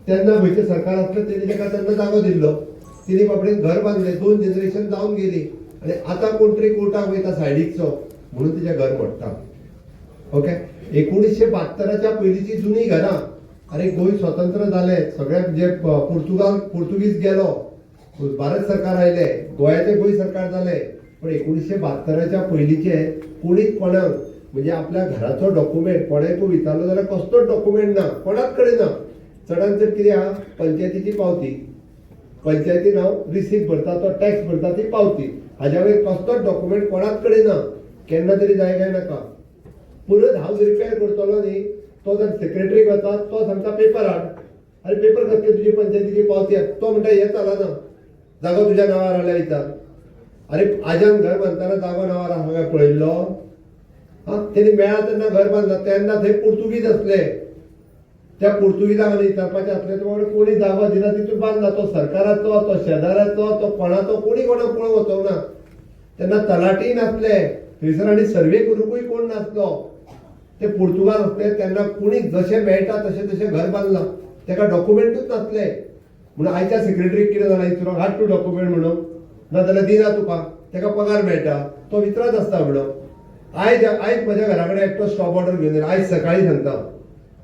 त्यांना गोयचे सरकार असलं त्यांनी त्यांना जागो दिल्लो, तिने बापडे घर बांधले, 2 जनरेशन जाऊन गेली आणि आता कोणतरी कोर्टाक वयता सायडीकचो म्हणून तिचे घर मोडटा. ओके, 1972च्या पयलींची जुनी घरां. अरे गोंय स्वतंत्र जाले, सगळ्याक जे पोर्तुगीज गेलो, भारत सरकार आयले, गोंयाचे गोंय सरकार जाले, पण 1972च्या पयलींचे कोणीच कोणाक म्हणजे आपल्या घराचो डॉक्युमेंट कोणाक विचारलो जाल्यार कसलोच डॉक्युमेंट ना, कोणाच कडेन ना. चडांत चड कितें आहा, पंचायतीची पावती, पंचायतीन हांव रिसीप्ट भरता, तो टॅक्स भरता ती पावती, हाज्या वयर कसलोच डॉक्युमेंट कोणाच कडेन ना. केन्ना तरी जाय काय नाका. परत हाऊस रिपेअर करतलो न्ही, तो जर सेक्रेटरीक वता, तो सांगता पेपर हाड. अरे पेपर कसले तुजी पंचायतीची पावती, तो म्हणटा हे चलना, जागो तुज्या नांवार आल्या विचार. अरे आज्यान घर बांदतना जागो नांवार आसा काय पळयल्लो? तेणी मेळा तेन्ना घर बांदला तेन्ना थंय पुर्तुगीज असले, त्या पुर्तुगीजाक आनी विचारपाचें असलें तो कोणी जागो दिना तितून बांदला. तो सरकाराचो, तो शेजाऱ्याचो, तो कोणाचो, कोणी कोणाक पळोवंक वचोंक ना. तेन्ना तलाटी नासले थंयसर आनी सर्वे करूंकूय कोण नासलो. ते पुर्तुगाल असले तेन्ना कोणी जशें मेळटा तशें तशें घर बांदलां, तेका डॉक्युमेंटूच नासले. म्हणून आयच्या सेक्रेटरीक कितें जालां विचारप, हाड तूं डॉक्युमेंट म्हणून, नाजाल्यार दिना तुका, तेका पगार मेळटा, तो विचारत आसता म्हणून. आयज म्हज्या घरा कडेन एकटो स्टॉप ऑर्डर घेवन येयला, आयज सकाळीं सांगता.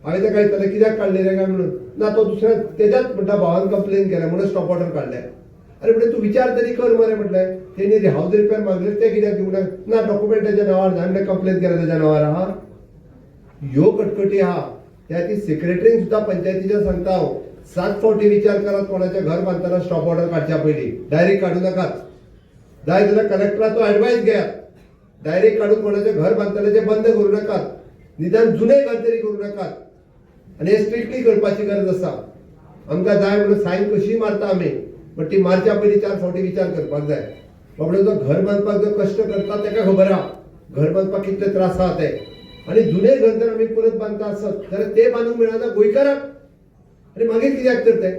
हांवें तेका विचारलें कित्याक काडली रे काय म्हणून, ना तो दुसऱ्या तेज्याच म्हणटा भावान कंप्लेन केल्या म्हणून स्टॉप ऑर्डर काडल्या. अरे म्हणजे तू विचार तरी कर मरे म्हटलें. तेणी हाऊस रिपेअर मागले, ते कित्याक घेवना, ना डॉक्युमेंट तेज्या नांवार, हांवें कंप्लेन केल्या तेज्या नांवार आहा. ह्यो कटकटी आहा. त्या ती सेक्रेटरीन सुद्धा पंचायतीच्या सांगता हांव, 7 फावटी विचार करात कोणाचें घर बांदतना स्टॉप ऑर्डर काडच्या पयलीं. डायरेक्ट काडू नाकात. जाय जाल्यार कलेक्टराचो एडवायस घेयात. डायरेक्ट काडून कोणाचें घर बांदतले तें बंद करूं नाकात. निदान जुने घर तरी करूं नाकात. आनी हे स्ट्रिक्टली करपाची गरज आसा. आमकां जाय म्हणून सायन कशी मारता आमी, पण ती मारच्या पयलीं 4 फावटी विचार करपाक जाय. बाबडे जो घर बांदपाक जो कश्ट करता तेका खबर आहा घर बांदपाक कितले त्रास आहा ते. आनी जुने घर जर आमी परत बांदता आसत जाल्यार ते बांदूंक मेळना गोंयकाराक. आनी मागीर कित्याक तर ते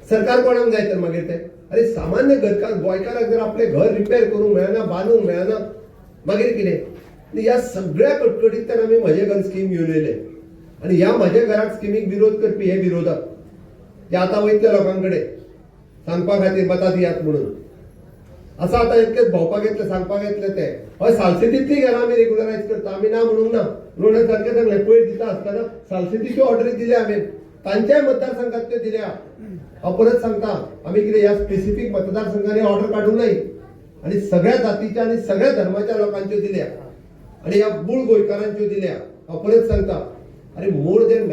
सरकार कोणाक जाय तर मागीर ते. अरे सामान्य गोंयकाराक जर आपले घर रिपेअर करूंक मेळना, बांदूंक मेळना, मागीर कितें. ह्या सगळ्या कटकटींतल्यान आमी म्हजें घर स्कीम घेवन येयले. आनी ह्या म्हज्या घराक स्किमीक विरोध करपी हे विरोधक हे आतां वयतले लोकांकडे सांगपा खातीर मतां दियात म्हणून. असं आता इतकेच भोवपाक येतले, सांगपाक येतले ते. हय सालसेतींतलीं घरां आमी रेग्युलरायज करता, आमी ना म्हणूंक ना. म्हणून सारकें सांगलें, पयर दिता आसतना सालसेतीच्यो ऑर्डरी दिल्या हांवें, तांच्याय मतदारसंघात त्यो दिल्या. हांव परत सांगता, आमी कितें ह्या स्पेसिफीक मतदारसंघांनी ऑर्डर काडूंक नाय. आनी सगळ्या जातीच्या आनी सगळ्या धर्माच्या लोकांच्यो दिल्या. आनी ह्या मूळ गोंयकारांच्यो दिल्या. हांव परत सांगता, अरे मोर देन